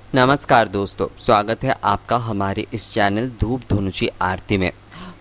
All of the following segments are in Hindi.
नमस्कार दोस्तों, स्वागत है आपका हमारे इस चैनल धूप धुनुची आरती में।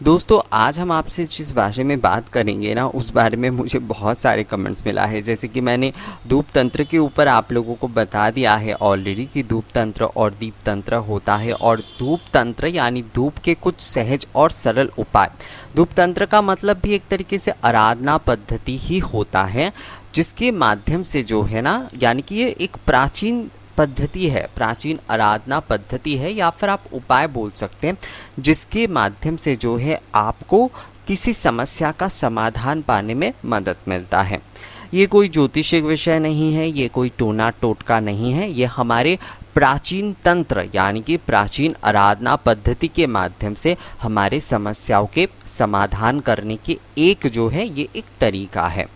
दोस्तों, आज हम आपसे जिस बारे में बात करेंगे ना, उस बारे में मुझे बहुत सारे कमेंट्स मिला है। जैसे कि मैंने धूप तंत्र के ऊपर आप लोगों को बता दिया है ऑलरेडी कि धूप तंत्र और दीप तंत्र होता है। और धूप तंत्र यानी धूप के कुछ सहज और सरल उपाय। धूप तंत्र का मतलब भी एक तरीके से आराधना पद्धति ही होता है, जिसके माध्यम से जो है ना, यानी कि ये एक प्राचीन पद्धति है, प्राचीन आराधना पद्धति है, या फिर आप उपाय बोल सकते हैं, जिसके माध्यम से जो है आपको किसी समस्या का समाधान पाने में मदद मिलता है। ये कोई ज्योतिषिक विषय नहीं है, ये कोई टोना टोटका नहीं है, ये हमारे प्राचीन तंत्र यानी कि प्राचीन आराधना पद्धति के माध्यम से हमारे समस्याओं के समाधान करने की एक जो है ये एक तरीका है।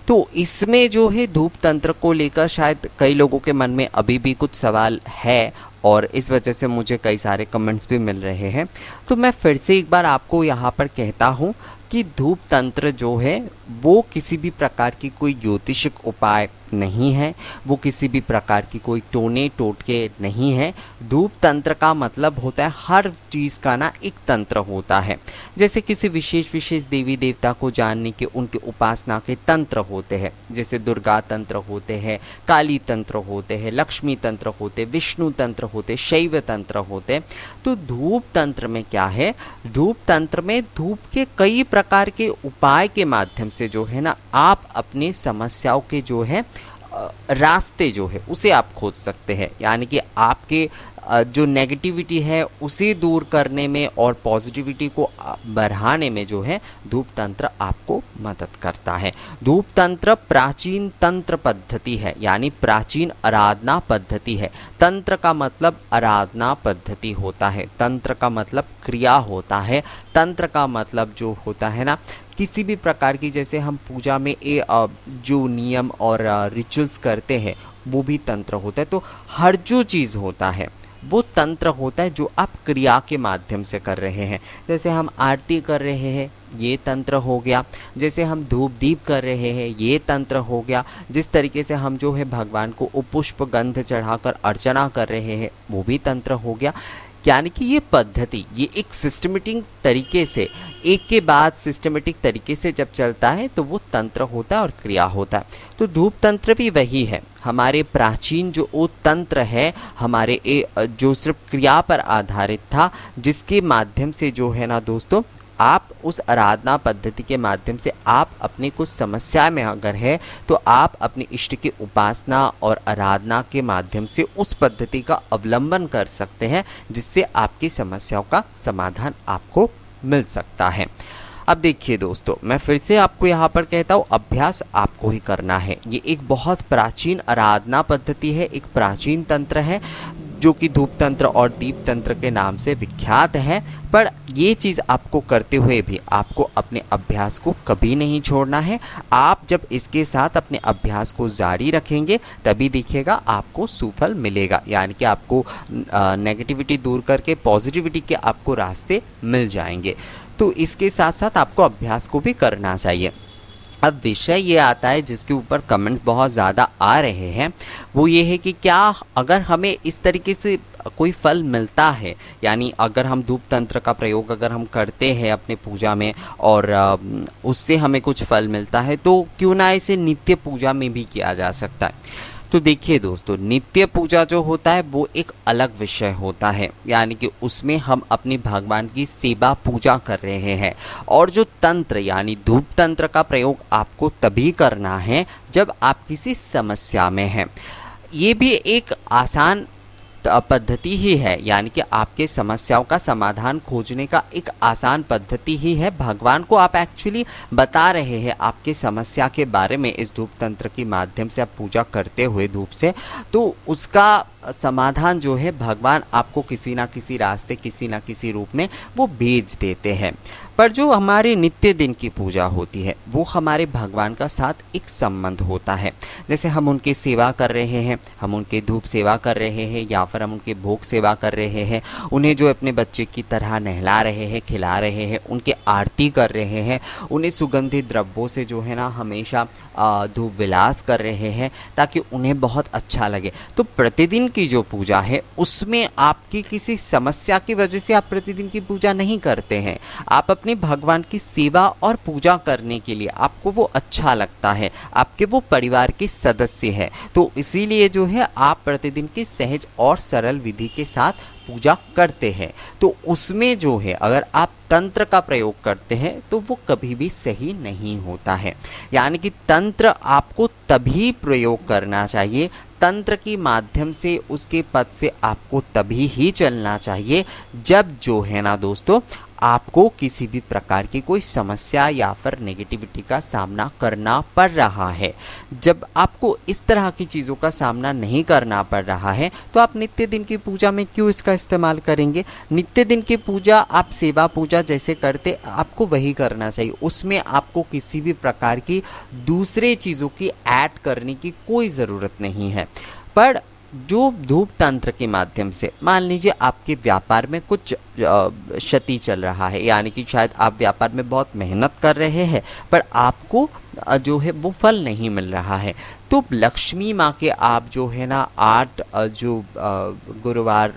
तो इसमें जो है धूप तंत्र को लेकर शायद कई लोगों के मन में अभी भी कुछ सवाल है, और इस वजह से मुझे कई सारे कमेंट्स भी मिल रहे हैं। तो मैं फिर से एक बार आपको यहाँ पर कहता हूँ कि धूप तंत्र जो है वो किसी भी प्रकार की कोई ज्योतिषिक उपाय नहीं है, वो किसी भी प्रकार की कोई टोने टोटके नहीं है। धूप तंत्र का मतलब होता है हर चीज़ का ना एक तंत्र होता है। जैसे किसी विशेष देवी देवता को जानने के उनके उपासना के तंत्र होते हैं, जैसे दुर्गा तंत्र होते हैं, काली तंत्र होते हैं, लक्ष्मी तंत्र होते, विष्णु तंत्र होते, शैव तंत्र होते। तो धूप तंत्र में क्या है, धूप तंत्र में धूप के कई प्रकार के उपाय के माध्यम से जो है ना, आप अपनी समस्याओं के जो है रास्ते जो है उसे आप खोज सकते हैं। यानी कि आपके जो नेगेटिविटी है उसे दूर करने में और पॉजिटिविटी को बढ़ाने में जो है धूप तंत्र आपको मदद करता है। धूप तंत्र प्राचीन तंत्र पद्धति है, यानी प्राचीन आराधना पद्धति है। तंत्र का मतलब आराधना पद्धति होता है, तंत्र का मतलब क्रिया होता है, तंत्र का मतलब जो होता है ना, किसी भी प्रकार की, जैसे हम पूजा में जो नियम और रिचुअल्स करते हैं वो भी तंत्र होता है। तो हर जो चीज़ होता है वो तंत्र होता है जो आप क्रिया के माध्यम से कर रहे हैं। जैसे हम आरती कर रहे हैं, ये तंत्र हो गया। जैसे हम धूप दीप कर रहे हैं, ये तंत्र हो गया। जिस तरीके से हम जो है भगवान को पुष्प गंध चढ़ाकर अर्चना कर रहे हैं, वो भी तंत्र हो गया। यानी कि ये पद्धति, ये एक सिस्टमेटिक तरीके से, एक के बाद सिस्टमेटिक तरीके से जब चलता है तो वो तंत्र होता है और क्रिया होता है। तो धूप तंत्र भी वही है, हमारे प्राचीन जो वो तंत्र है, हमारे जो सिर्फ क्रिया पर आधारित था, जिसके माध्यम से जो है ना दोस्तों, आप उस आराधना पद्धति के माध्यम से आप अपने कुछ समस्या में अगर है तो आप अपने इष्ट की उपासना और आराधना के माध्यम से उस पद्धति का अवलंबन कर सकते हैं, जिससे आपकी समस्याओं का समाधान आपको मिल सकता है। अब देखिए दोस्तों, मैं फिर से आपको यहाँ पर कहता हूँ, अभ्यास आपको ही करना है। ये एक बहुत प्राचीन आराधना पद्धति है, एक प्राचीन तंत्र है जो कि धूप तंत्र और दीप तंत्र के नाम से विख्यात है। पर ये चीज़ आपको करते हुए भी आपको अपने अभ्यास को कभी नहीं छोड़ना है। आप जब इसके साथ अपने अभ्यास को जारी रखेंगे तभी देखिएगा आपको सुफल मिलेगा, यानी कि आपको नेगेटिविटी दूर करके पॉजिटिविटी के आपको रास्ते मिल जाएंगे। तो इसके साथ साथ आपको अभ्यास को भी करना चाहिए। अब विषय ये आता है जिसके ऊपर कमेंट्स बहुत ज़्यादा आ रहे हैं, वो ये है कि क्या अगर हमें इस तरीके से कोई फल मिलता है, यानी अगर हम धूप तंत्र का प्रयोग अगर हम करते हैं अपने पूजा में और उससे हमें कुछ फल मिलता है, तो क्यों ना इसे नित्य पूजा में भी किया जा सकता है। तो देखिए दोस्तों, नित्य पूजा जो होता है वो एक अलग विषय होता है, यानी कि उसमें हम अपने भगवान की सेवा पूजा कर रहे हैं। और जो तंत्र यानी धूप तंत्र का प्रयोग आपको तभी करना है जब आप किसी समस्या में हैं। ये भी एक आसान पद्धति ही है, यानी कि आपके समस्याओं का समाधान खोजने का एक आसान पद्धति ही है। भगवान को आप एक्चुअली बता रहे हैं आपके समस्या के बारे में इस धूप तंत्र के माध्यम से, आप पूजा करते हुए धूप से, तो उसका समाधान जो है भगवान आपको किसी ना किसी रास्ते, किसी ना किसी रूप में वो भेज देते हैं। पर जो हमारे नित्य दिन की पूजा होती है वो हमारे भगवान का साथ एक संबंध होता है। जैसे हम उनकी सेवा कर रहे हैं, हम उनके धूप सेवा कर रहे हैं, या फिर हम उनके भोग सेवा कर रहे हैं, उन्हें जो अपने बच्चे की तरह नहला रहे हैं, खिला रहे हैं, उनके आरती कर रहे हैं, उन्हें सुगंधित द्रव्यों से जो है ना हमेशा धूप विलास कर रहे हैं ताकि उन्हें बहुत अच्छा लगे। तो प्रतिदिन की जो पूजा है उसमें आपकी किसी समस्या की वजह से आप प्रतिदिन की पूजा नहीं करते हैं, आप अपने भगवान की सेवा और पूजा करने के लिए आपको वो अच्छा लगता है, आपके वो परिवार के सदस्य हैं, तो इसीलिए जो है आप प्रतिदिन की सहज और सरल विधि के साथ पूजा करते हैं। तो उसमें जो है अगर आप तंत्र का प्रयोग करते हैं तो वो कभी भी सही नहीं होता है। यानी कि तंत्र आपको तभी प्रयोग करना चाहिए, तंत्र के माध्यम से उसके पद से आपको तभी ही चलना चाहिए जब जो है ना दोस्तों आपको किसी भी प्रकार की कोई समस्या या फिर नेगेटिविटी का सामना करना पड़ रहा है। जब आपको इस तरह की चीज़ों का सामना नहीं करना पड़ रहा है तो आप नित्य दिन की पूजा में क्यों इसका इस्तेमाल करेंगे। नित्य दिन की पूजा आप सेवा पूजा जैसे करते आपको वही करना चाहिए, उसमें आपको किसी भी प्रकार की दूसरे चीज़ों की ऐड करने की कोई ज़रूरत नहीं है। पर जो धूप तंत्र के माध्यम से मान लीजिए आपके व्यापार में कुछ क्षति चल रहा है, यानी कि शायद आप व्यापार में बहुत मेहनत कर रहे हैं पर आपको जो है वो फल नहीं मिल रहा है, तो लक्ष्मी माँ के आप जो है ना 8 जो गुरुवार,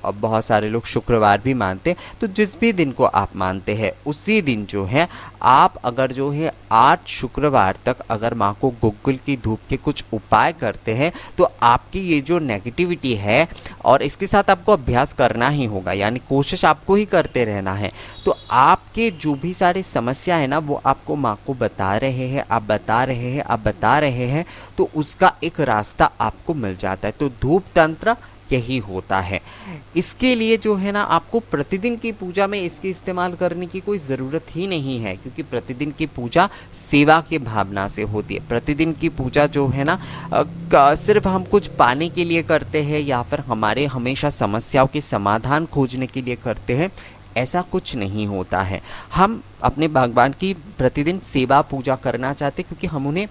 बहुत सारे लोग शुक्रवार भी मानते हैं, तो जिस भी दिन को आप मानते हैं उसी दिन जो है आप अगर जो है 8 शुक्रवार तक अगर माँ को गुग्गुल की धूप के कुछ उपाय करते हैं तो आपकी ये जो नेगेटिविटी है, और इसके साथ आपको अभ्यास करना ही होगा, यानी कोशिश आपको ही करते रहना है, तो आपके जो भी सारे समस्या है ना वो आपको माँ को बता रहे हैं, आप बता रहे हैं, तो उसका एक रास्ता आपको मिल जाता है। तो धूप तंत्र यही होता है। इसके लिए जो है ना आपको प्रतिदिन की पूजा में इसके इस्तेमाल करने की कोई ज़रूरत ही नहीं है, क्योंकि प्रतिदिन की पूजा सेवा की भावना से होती है। प्रतिदिन की पूजा जो है ना सिर्फ हम कुछ पाने के लिए करते हैं या फिर हमारे हमेशा समस्याओं के समाधान खोजने के लिए करते हैं, ऐसा कुछ नहीं होता है। हम अपने भगवान की प्रतिदिन सेवा पूजा करना चाहते क्योंकि हम उन्हें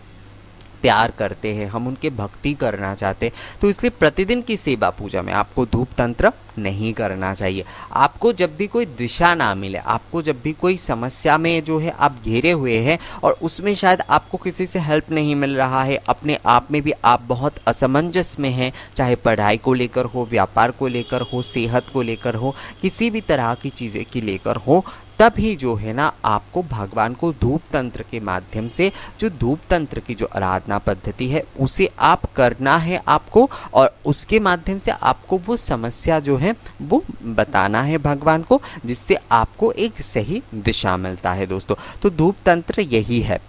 प्यार करते हैं, हम उनके भक्ति करना चाहते हैं, तो इसलिए प्रतिदिन की सेवा पूजा में आपको धूप तंत्र नहीं करना चाहिए। आपको जब भी कोई दिशा ना मिले, आपको जब भी कोई समस्या में जो है आप घिरे हुए हैं और उसमें शायद आपको किसी से हेल्प नहीं मिल रहा है, अपने आप में भी आप बहुत असमंजस में हैं, चाहे पढ़ाई को लेकर हो, व्यापार को लेकर हो, सेहत को लेकर हो, किसी भी तरह की चीज़ें की लेकर हो, तभी जो है ना आपको भगवान को धूप तंत्र के माध्यम से, जो धूप तंत्र की जो आराधना पद्धति है उसे आप करना है आपको, और उसके माध्यम से आपको वो समस्या जो है वो बताना है भगवान को, जिससे आपको एक सही दिशा मिलता है दोस्तों। तो धूप तंत्र यही है।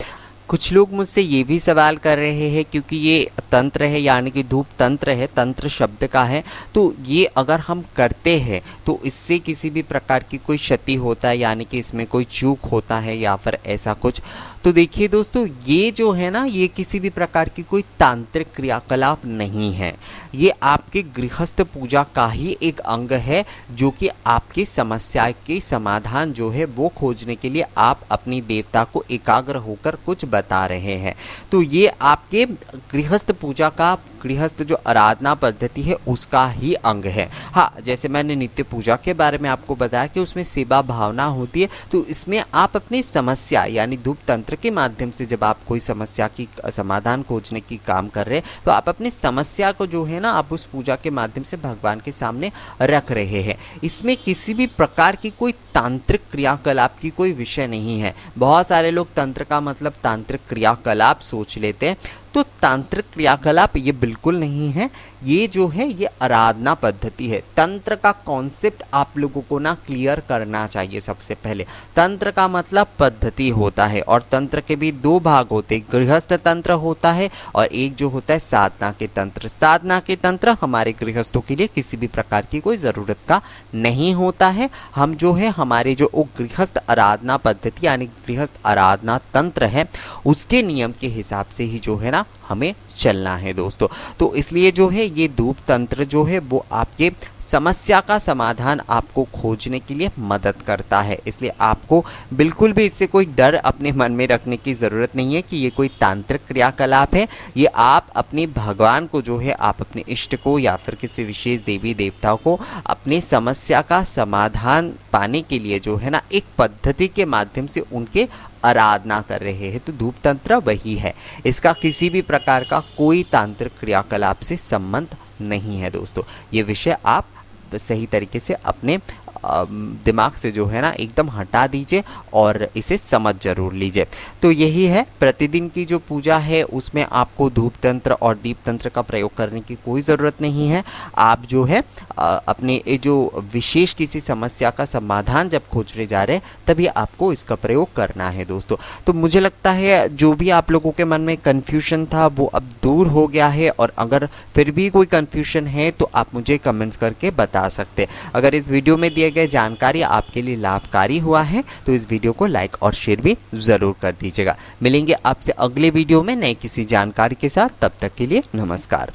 कुछ लोग मुझसे ये भी सवाल कर रहे हैं, क्योंकि ये तंत्र है यानी कि धूप तंत्र है, तंत्र शब्द का है, तो ये अगर हम करते हैं तो इससे किसी भी प्रकार की कोई क्षति होता है, यानी कि इसमें कोई चूक होता है या फिर ऐसा कुछ। तो देखिए दोस्तों, ये जो है ना ये किसी भी प्रकार की कोई तांत्रिक क्रियाकलाप नहीं है, ये आपके गृहस्थ पूजा का ही एक अंग है, जो कि आपकी समस्या के समाधान जो है वो खोजने के लिए आप अपनी देवता को एकाग्र होकर कुछ बता रहे हैं। तो ये आपके गृहस्थ पूजा का, गृहस्थ जो आराधना पद्धति है उसका ही अंग है। हाँ, जैसे मैंने नित्य पूजा के बारे में आपको बताया कि उसमें सेवा भावना होती है, तो इसमें आप अपनी समस्या यानी धूप तंत्र के माध्यम से जब आप कोई समस्या की समाधान खोजने की काम कर रहे हैं तो आप अपनी समस्या को जो है ना आप उस पूजा के माध्यम से भगवान के सामने रख रहे हैं। इसमें किसी भी प्रकार की कोई तांत्रिक क्रियाकलाप की कोई विषय नहीं है। बहुत सारे लोग तंत्र का मतलब तांत्रिक क्रियाकलाप सोच लेते हैं, तो तांत्रिक क्रियाकलाप ये बिल्कुल नहीं है। ये जो है ये आराधना पद्धति है। तंत्र का कॉन्सेप्ट आप लोगों को ना क्लियर करना चाहिए। सबसे पहले तंत्र का मतलब पद्धति होता है, और तंत्र के भी दो भाग होते हैं, गृहस्थ तंत्र होता है और एक जो होता है साधना के तंत्र। साधना के तंत्र हमारे गृहस्थों के लिए किसी भी प्रकार की कोई ज़रूरत का नहीं होता है। हम जो है हमारे जो गृहस्थ आराधना पद्धति यानी गृहस्थ आराधना तंत्र है उसके नियम के हिसाब से ही जो है ना हमें चलना है दोस्तों। तो इसलिए जो है ये धूप तंत्र जो है वो आपके समस्या का समाधान आपको खोजने के लिए मदद करता है। इसलिए आपको बिल्कुल भी इससे कोई डर अपने मन में रखने की ज़रूरत नहीं है कि ये कोई तांत्रिक क्रियाकलाप है। ये आप अपने भगवान को जो है, आप अपने इष्ट को या फिर किसी विशेष देवी देवताओं को अपने समस्या का समाधान पाने के लिए जो है ना एक पद्धति के माध्यम से उनके आराधना कर रहे हैं। तो धूप तंत्र वही है, इसका किसी भी प्रकार का कोई तांत्रिक क्रियाकलाप से संबंध नहीं है दोस्तों। ये विषय आप सही तरीके से अपने दिमाग से जो है ना एकदम हटा दीजिए और इसे समझ जरूर लीजिए। तो यही है, प्रतिदिन की जो पूजा है उसमें आपको धूप तंत्र और दीप तंत्र का प्रयोग करने की कोई ज़रूरत नहीं है। आप जो है अपने ये जो विशेष किसी समस्या का समाधान जब खोजने जा रहे हैं तभी आपको इसका प्रयोग करना है दोस्तों। तो मुझे लगता है जो भी आप लोगों के मन में कन्फ्यूजन था वो अब दूर हो गया है, और अगर फिर भी कोई कन्फ्यूजन है तो आप मुझे कमेंट्स करके बता सकते हैं। अगर इस वीडियो में दिए गए जानकारी आपके लिए लाभकारी हुआ है तो इस वीडियो को लाइक और शेयर भी ज़रूर कर दीजिएगा। मिलेंगे आपसे अगले वीडियो में नए किसी जानकारी के साथ, तब तक के लिए नमस्कार।